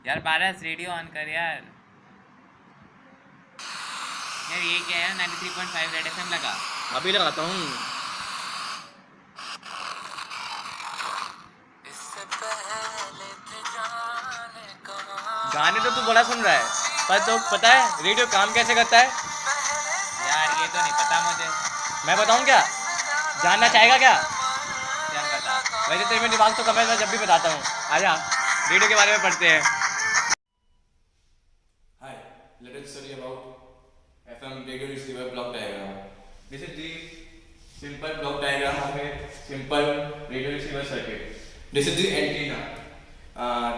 यार पारस radio on कर यार। यार ये क्या है, 93.5 रेड एफएम लगा। अभी लगाता हूँ। गाने तो तू बड़ा सुन रहा है, पर तो पता है रेडियो काम कैसे करता है? यार ये तो नहीं पता मुझे। मैं बताऊँ क्या? जानना चाहेगा क्या? चल बता। वैसे तेरे में दिमाग तो कम है, मैं जब भी बताता हूँ। आजा, रेडियो के बारे में पढ़ते हैं। Hi, let us study about FM radio receiver block diagram. This is the simple block diagram of a simple radio receiver circuit. This is the antenna.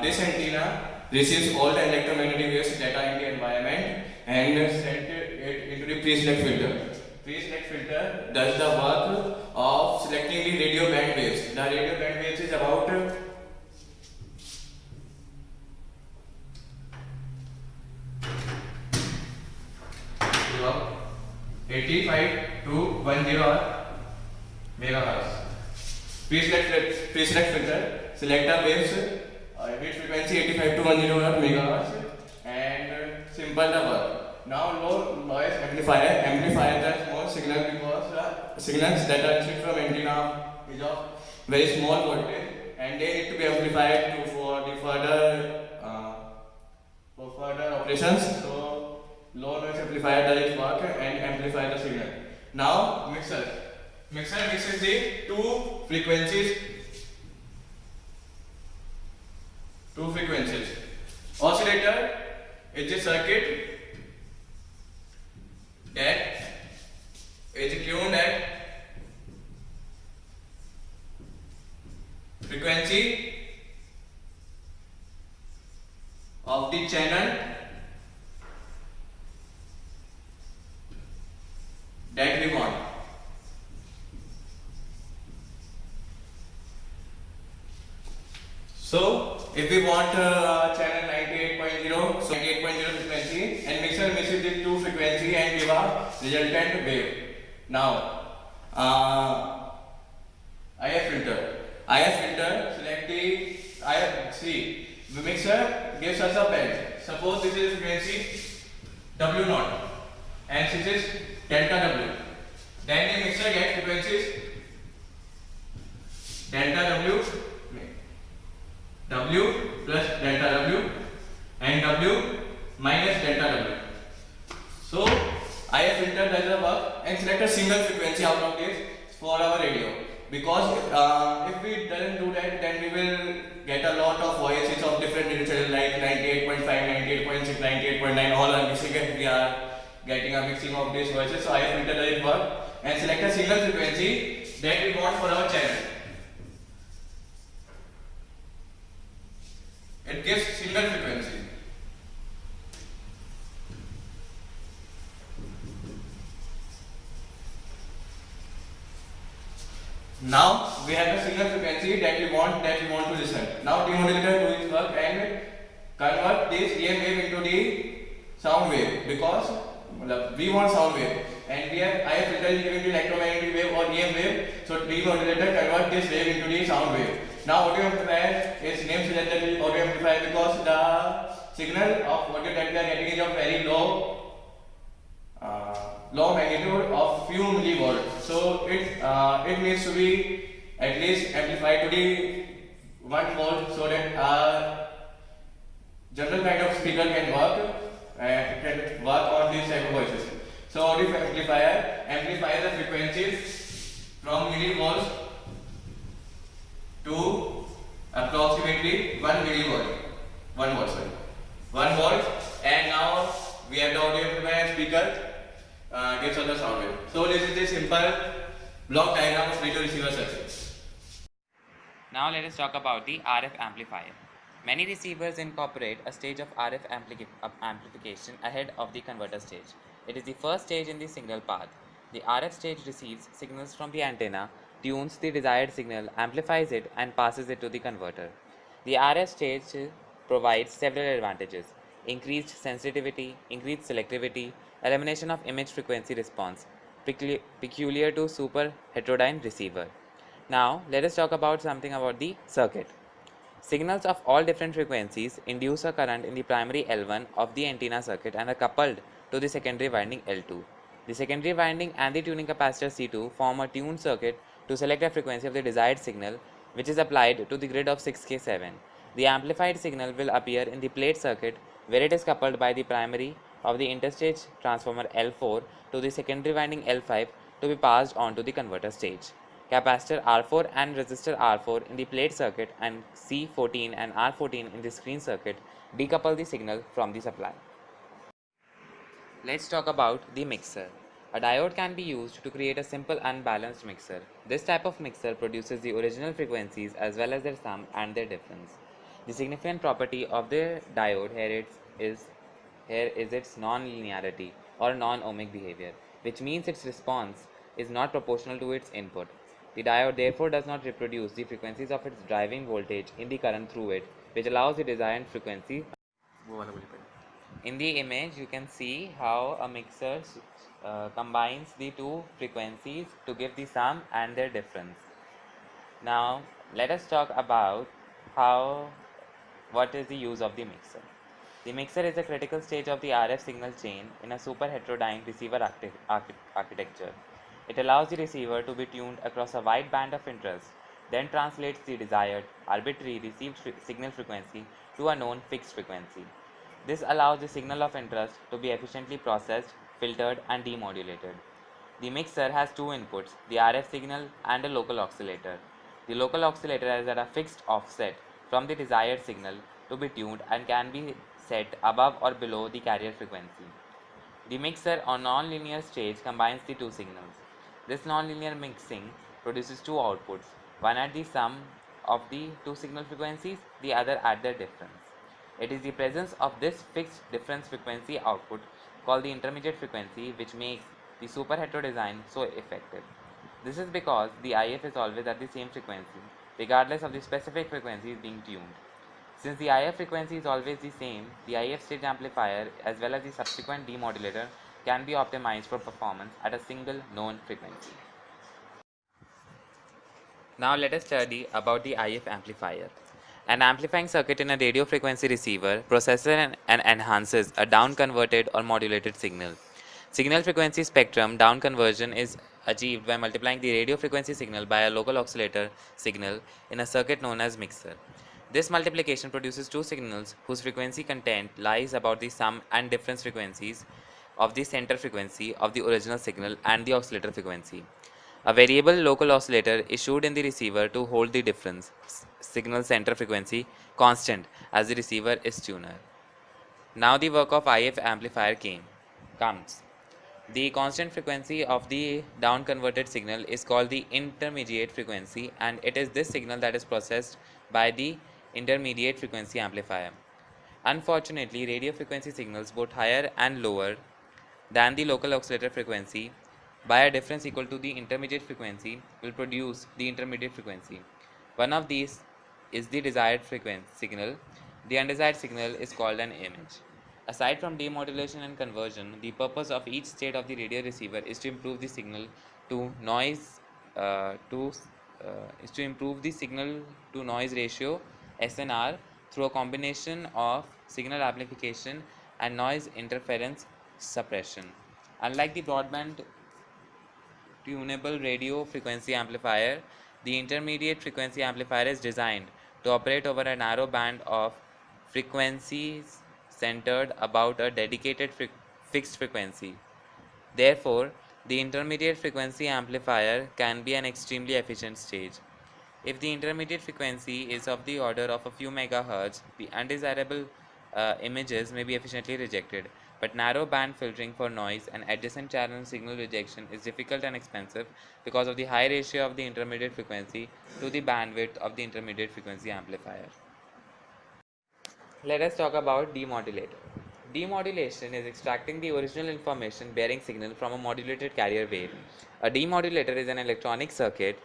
This antenna receives all the electromagnetic waves that are in the environment and send it into the pre-select filter. Pre-select filter does the work of selecting the radio band waves. The radio band waves is about 85 to 10 megahertz. Pre-select filter select the waves with frequency 85 to 10 megahertz and simple the work. Now low noise amplify the small signal because the signals that are received from antenna is of very small voltage and they need to be amplified for further operations. So low noise amplifier does its work and amplify the signal. Now mixer mixes the two frequencies. Oscillator is a circuit that is tuned at frequency of the channel that we want. So if we want channel 98.0, so 98.0 frequency, and mixer mixes the two frequency and give a resultant wave. Now IF filter select the IF. See, the mixer gives us a band. Suppose this is frequency W naught and this is delta W. Then the mixer gets frequencies delta W plus delta W and W minus delta W. So IF filter does the work and select a single frequency out of this for our radio. Because if we doesn't do that, then we will get a lot of voices of different radio channels like 98.5, 98.6, 98.9, all are mixing and we are getting a mixing of these voices. So IF filter does work and select a single frequency that we want for our channel. It gives single frequency. Now we have a single frequency that we want to listen. Now demodulator do its work and convert this EM wave into the sound wave because we want sound wave and we have IF filter is giving the electromagnetic wave or EM wave. So demodulator convert this wave into the sound wave. Now audio amplifier is named suggested audio amplifier because the signal of audio that we are getting is of very low magnitude of few millivolts. So it needs to be at least amplified to the 1 volt so that general kind of speaker can work on these type of voices. So audio amplifier amplifies the frequencies from millivolts to approximately 1 millivolt. 1 volt. And now we have the audio amplifier speaker gives us the sound wave. So this is the simple block diagram of radio receiver circuit. Now let us talk about the RF amplifier. Many receivers incorporate a stage of RF amplification ahead of the converter stage. It is the first stage in the signal path. The RF stage receives signals from the antenna, tunes the desired signal, amplifies it, and passes it to the converter. The RF stage provides several advantages: increased sensitivity, increased selectivity, elimination of image frequency response, peculiar to super heterodyne receiver. Now let us talk about something about the circuit. Signals of all different frequencies induce a current in the primary L1 of the antenna circuit and are coupled to the secondary winding L2. The secondary winding and the tuning capacitor C2 form a tuned circuit to select a frequency of the desired signal, which is applied to the grid of 6K7. The amplified signal will appear in the plate circuit, where it is coupled by the primary of the interstage transformer L4 to the secondary winding L5 to be passed on to the converter stage. Capacitor R4 and resistor R4 in the plate circuit and C14 and R14 in the screen circuit decouple the signal from the supply. Let's talk about the mixer. A diode can be used to create a simple unbalanced mixer. This type of mixer produces the original frequencies as well as their sum and their difference. The significant property of the diode here is its non-linearity or non-ohmic behavior, which means its response is not proportional to its input. The diode therefore does not reproduce the frequencies of its driving voltage in the current through it, which allows the desired frequency. In the image, you can see how a mixer combines the two frequencies to give the sum and their difference. Now, let us talk about what is the use of the mixer. The mixer is a critical stage of the RF signal chain in a super heterodyne receiver architecture. It allows the receiver to be tuned across a wide band of interest, then translates the desired, arbitrary received signal frequency to a known fixed frequency. This allows the signal of interest to be efficiently processed, filtered, and demodulated. The mixer has two inputs, the RF signal and a local oscillator. The local oscillator is at a fixed offset from the desired signal to be tuned and can be set above or below the carrier frequency. The mixer on non-linear stage combines the two signals. This non-linear mixing produces two outputs, one at the sum of the two signal frequencies, the other at their difference. It is the presence of this fixed difference frequency output called the intermediate frequency which makes the super hetero design so effective. This is because the IF is always at the same frequency, regardless of the specific frequencies being tuned. Since the IF frequency is always the same, the IF stage amplifier as well as the subsequent demodulator can be optimized for performance at a single known frequency. Now let us study about the IF amplifier. An amplifying circuit in a radio frequency receiver processes and enhances a down converted or modulated signal. Signal frequency spectrum down conversion is achieved by multiplying the radio frequency signal by a local oscillator signal in a circuit known as mixer. This multiplication produces two signals whose frequency content lies about the sum and difference frequencies of the center frequency of the original signal and the oscillator frequency. A variable local oscillator issued in the receiver to hold the difference signal center frequency constant as the receiver is tuner. Now the work of IF amplifier comes. The constant frequency of the down converted signal is called the intermediate frequency, and it is this signal that is processed by the intermediate frequency amplifier. Unfortunately, radio frequency signals both higher and lower than the local oscillator frequency by a difference equal to the intermediate frequency will produce the intermediate frequency. One of these is the desired frequency signal. The undesired signal is called an image. Aside from demodulation and conversion, the purpose of each state of the radio receiver is to improve the signal to noise ratio SNR through a combination of signal amplification and noise interference suppression. Unlike the broadband tunable radio frequency amplifier, the intermediate frequency amplifier is designed to operate over a narrow band of frequencies centered about a dedicated fixed frequency. Therefore, the intermediate frequency amplifier can be an extremely efficient stage. If the intermediate frequency is of the order of a few megahertz, the undesirable images may be efficiently rejected, but narrow band filtering for noise and adjacent channel signal rejection is difficult and expensive because of the high ratio of the intermediate frequency to the bandwidth of the intermediate frequency amplifier. Let us talk about demodulator. Demodulation is extracting the original information bearing signal from a modulated carrier wave. A demodulator is an electronic circuit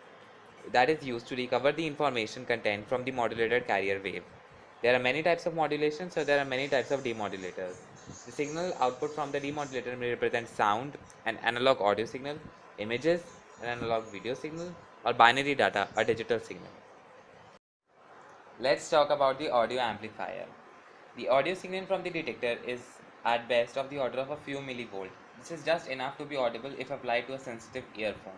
that is used to recover the information content from the modulated carrier wave. There are many types of modulation, so there are many types of demodulators. The signal output from the demodulator may represent sound, an analog audio signal, images, an analog video signal, or binary data, a digital signal. Let's talk about the audio amplifier. The audio signal from the detector is at best of the order of a few millivolt. This is just enough to be audible if applied to a sensitive earphone.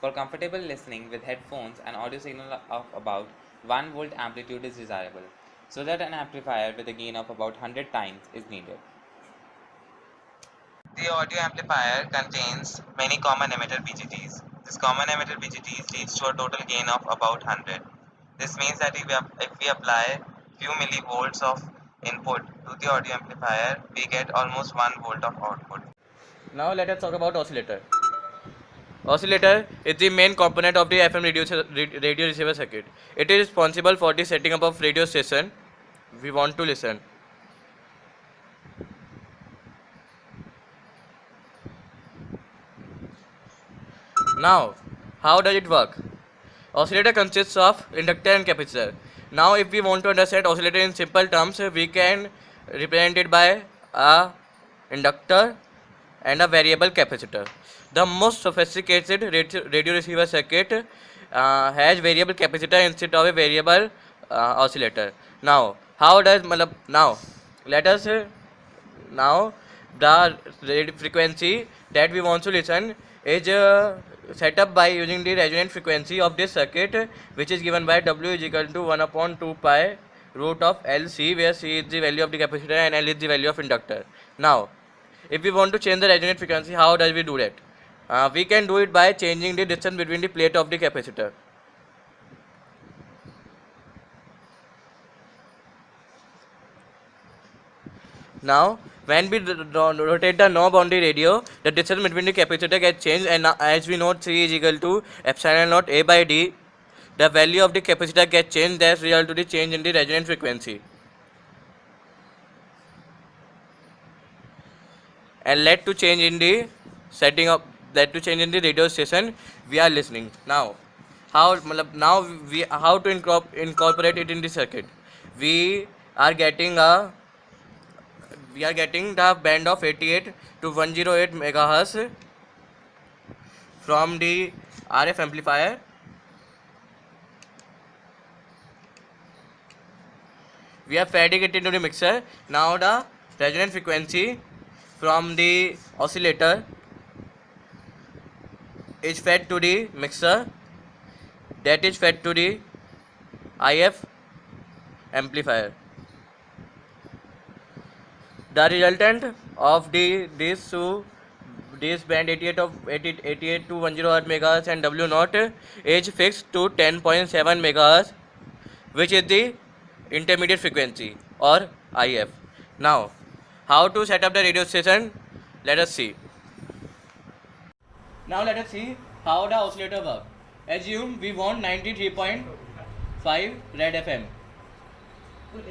For comfortable listening with headphones, an audio signal of about 1 volt amplitude is desirable, so that an amplifier with a gain of about 100 times is needed. The audio amplifier contains many common emitter BGTs. This common emitter BGTs leads to a total gain of about 100. This means that if we apply few millivolts of input to the audio amplifier, we get almost 1 volt of output. Now let us talk about oscillator. Oscillator is the main component of the FM radio receiver circuit. It is responsible for the setting up of radio station we want to listen. Now, how does it work? Oscillator consists of inductor and capacitor. Now, if we want to understand oscillator in simple terms, we can represent it by a inductor and a variable capacitor. The most sophisticated radio receiver circuit has variable capacitor instead of a variable oscillator. Now, how does now let us now the frequency that we want to listen is set up by using the resonant frequency of this circuit, which is given by W is equal to 1 upon 2 pi root of LC, where C is the value of the capacitor and L is the value of inductor. Now, if we want to change the resonant frequency, how does we do that? We can do it by changing the distance between the plate of the capacitor. Now, when we rotate the knob on the radio, the distance between the capacitor gets changed, and as we know, C is equal to epsilon naught A by D. The value of the capacitor gets changed, that's result to the change in the resonant frequency. And led to change in the setting up, led to change in the radio station we are listening. Now, how to incorporate it in the circuit? We are getting the band of 88 to 108 megahertz from the RF amplifier. We are feeding it into the mixer. Now the resonant frequency from the oscillator is fed to the mixer, that is fed to the IF amplifier. The resultant of this band 88 to 108 megahertz and W naught is fixed to 10.7 megahertz, which is the intermediate frequency or IF. Now, how to set up the radio station? Let us see. Now let us see how the oscillator works. Assume we want 93.5 Red FM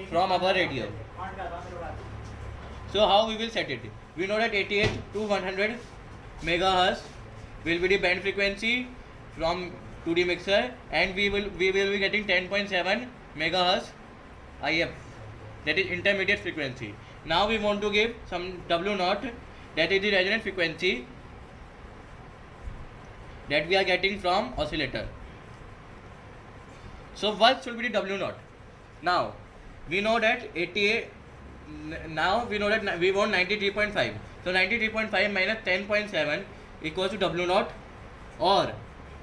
from our radio. So how we will set it? We know that 88 to 100 megahertz will be the band frequency from to the mixer, and we will be getting 10.7 megahertz IF, that is intermediate frequency. Now we want to give some W naught, that is the resonant frequency that we are getting from oscillator. So what should be the W naught? Now we know that 88. Now we know that we want 93.5. So 93.5 minus 10.7 equals to W naught, or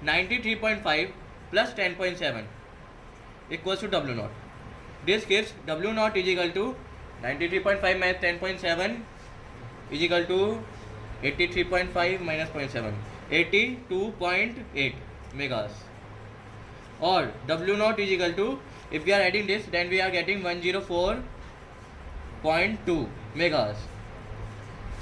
93.5 plus 10.7 equals to W naught. This gives W naught is equal to 93.5 minus 10.7 is equal to 83.5 minus 0.7, 82.8 megas, or W naught is equal to, if we are adding this, then we are getting 104.2 megas.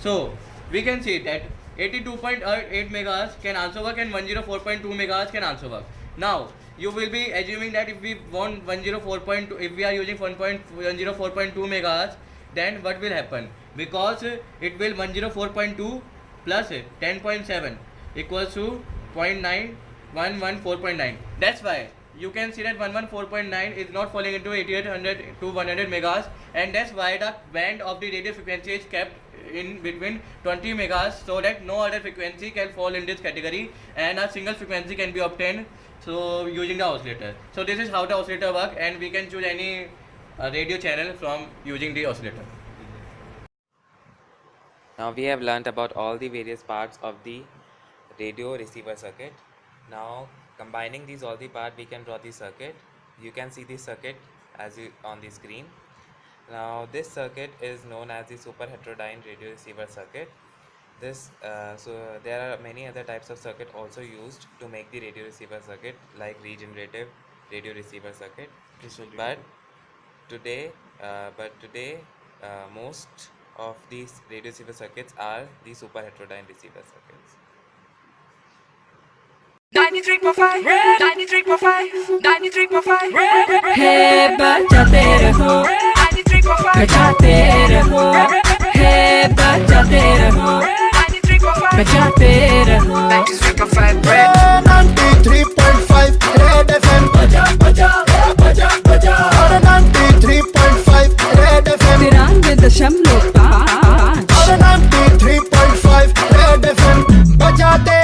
So we can see that 82.8 megas can also work and 104.2 megas can also work. Now you will be assuming that if we want 104.2, if we are using 104.2 megas, then what will happen? Because it will 104.2 plus 10.7 equals to 114.9. That's why you can see that 114.9 is not falling into 8800 to 100 megas, and that's why the band of the radio frequency is kept in between 20 megas, so that no other frequency can fall in this category, and a single frequency can be obtained so using the oscillator. So this is how the oscillator works, and we can choose any radio channel from using the oscillator. Now we have learnt about all the various parts of the radio receiver circuit. Now combining these all the parts, we can draw the circuit. You can see the circuit as you on the screen. Now this circuit is known as the super heterodyne radio receiver circuit. So there are many other types of circuit also used to make the radio receiver circuit, like regenerative radio receiver circuit. But today most of these radio receiver circuits are the super heterodyne receiver circuits. 93.5 हे बजाते रहो 93.5 बजाते रहो हे बजाते रहो 93.5 बजाते रहो 93.5 Red FM बजा बजा बजा बजा और 93.5 Red FM 93.5 और 93.5 Red FM बजाते